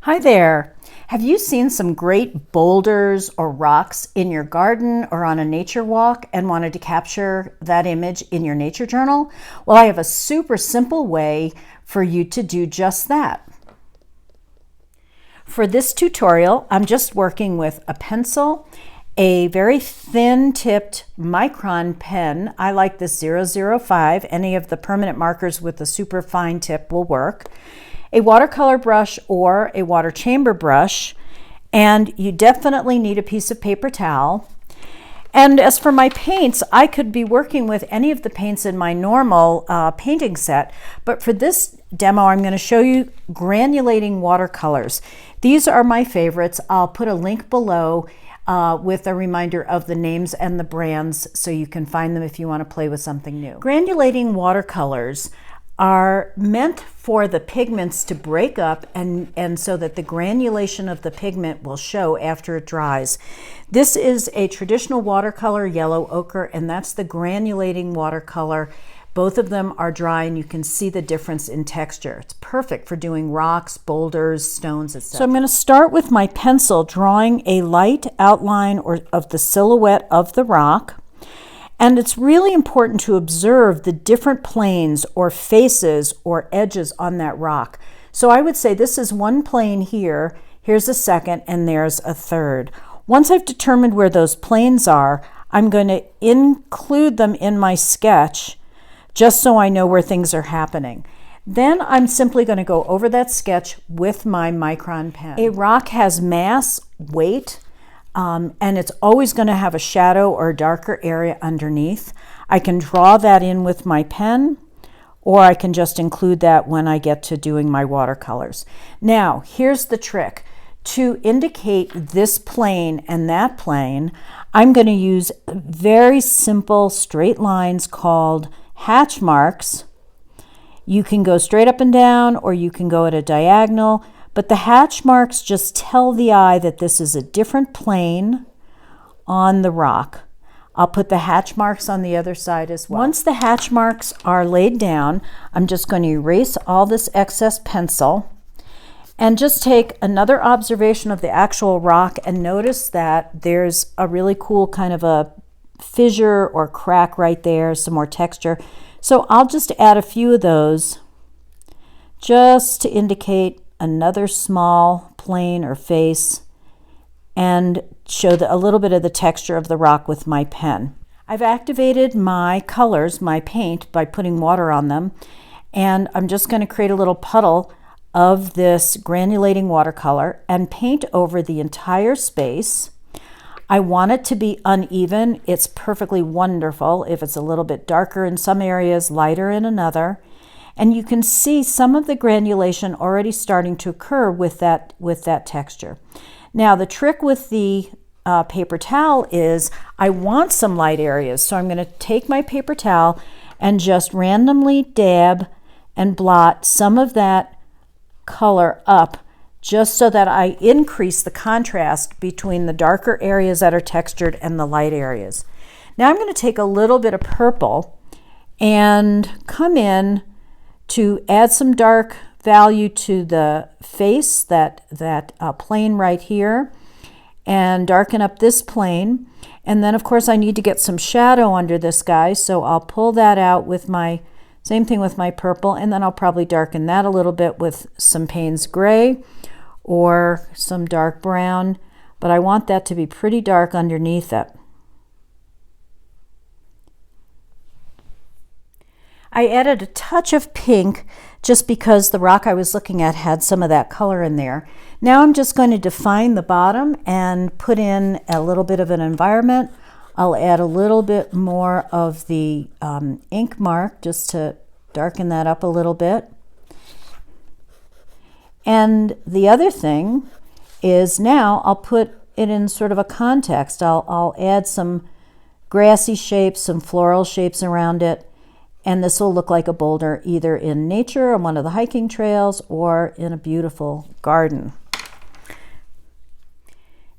Hi there. Have you seen some great boulders or rocks in your garden or on a nature walk and wanted to capture that image in your nature journal? Well, I have a super simple way for you to do just that. For this tutorial, I'm just working with a pencil, a very thin tipped micron pen. I like this 005. Any of the permanent markers with a super fine tip will work. A watercolor brush or a water chamber brush, and you definitely need a piece of paper towel. And as for my paints, I could be working with any of the paints in my normal painting set, but for this demo I'm going to show you granulating watercolors. These are my favorites. I'll put a link below with a reminder of the names and the brands so you can find them if you want to play with something new. Granulating watercolors are meant for the pigments to break up and so that the granulation of the pigment will show after it dries. This is a traditional watercolor, yellow ochre, and that's the granulating watercolor. Both of them are dry and you can see the difference in texture. It's perfect for doing rocks, boulders, stones, etc. So I'm going to start with my pencil drawing a light outline of the silhouette of the rock. And it's really important to observe the different planes or faces or edges on that rock. So I would say this is one plane here, here's a second, and there's a third. Once I've determined where those planes are, I'm going to include them in my sketch just so I know where things are happening. Then I'm simply going to go over that sketch with my micron pen. A rock has mass, weight, and it's always going to have a shadow or a darker area underneath. I can draw that in with my pen, or I can just include that when I get to doing my watercolors. Now, here's the trick. To indicate this plane and that plane, I'm going to use very simple straight lines called hatch marks. You can go straight up and down, or you can go at a diagonal. But the hatch marks just tell the eye that this is a different plane on the rock. I'll put the hatch marks on the other side as well. Once the hatch marks are laid down, I'm just going to erase all this excess pencil and just take another observation of the actual rock and notice that there's a really cool kind of a fissure or crack right there, some more texture. So I'll just add a few of those just to indicate another small plane or face and show a little bit of the texture of the rock with my pen. I've activated my colors, my paint, by putting water on them, and I'm just going to create a little puddle of this granulating watercolor and paint over the entire space. I want it to be uneven. It's perfectly wonderful if it's a little bit darker in some areas, lighter in another. And you can see some of the granulation already starting to occur with that texture. Now the trick with the paper towel is I want some light areas. So I'm going to take my paper towel and just randomly dab and blot some of that color up just so that I increase the contrast between the darker areas that are textured and the light areas. Now I'm going to take a little bit of purple and come in to add some dark value to the face, that plane right here, and darken up this plane. And then of course I need to get some shadow under this guy, so I'll pull that out with my, same thing with my purple, and then I'll probably darken that a little bit with some Payne's gray or some dark brown, but I want that to be pretty dark underneath it. I added a touch of pink just because the rock I was looking at had some of that color in there. Now I'm just going to define the bottom and put in a little bit of an environment. I'll add a little bit more of the ink mark just to darken that up a little bit. And the other thing is now I'll put it in sort of a context. I'll add some grassy shapes, some floral shapes around it. And this will look like a boulder either in nature on one of the hiking trails or in a beautiful garden.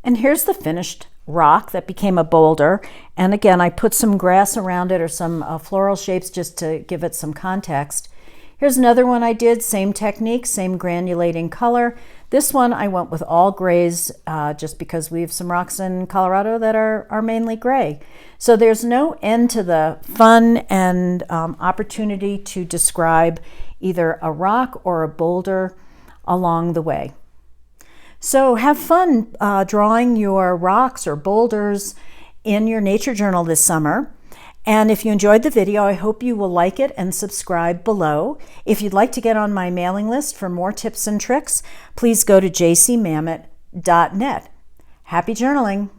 And here's the finished rock that became a boulder. And again, I put some grass around it or some floral shapes just to give it some context. Here's another one I did, same technique, same granulating color. This one I went with all grays just because we have some rocks in Colorado that are mainly gray. So there's no end to the fun and opportunity to describe either a rock or a boulder along the way. So have fun drawing your rocks or boulders in your nature journal this summer. And if you enjoyed the video, I hope you will like it and subscribe below. If you'd like to get on my mailing list for more tips and tricks, please go to jcmamet.net. Happy journaling!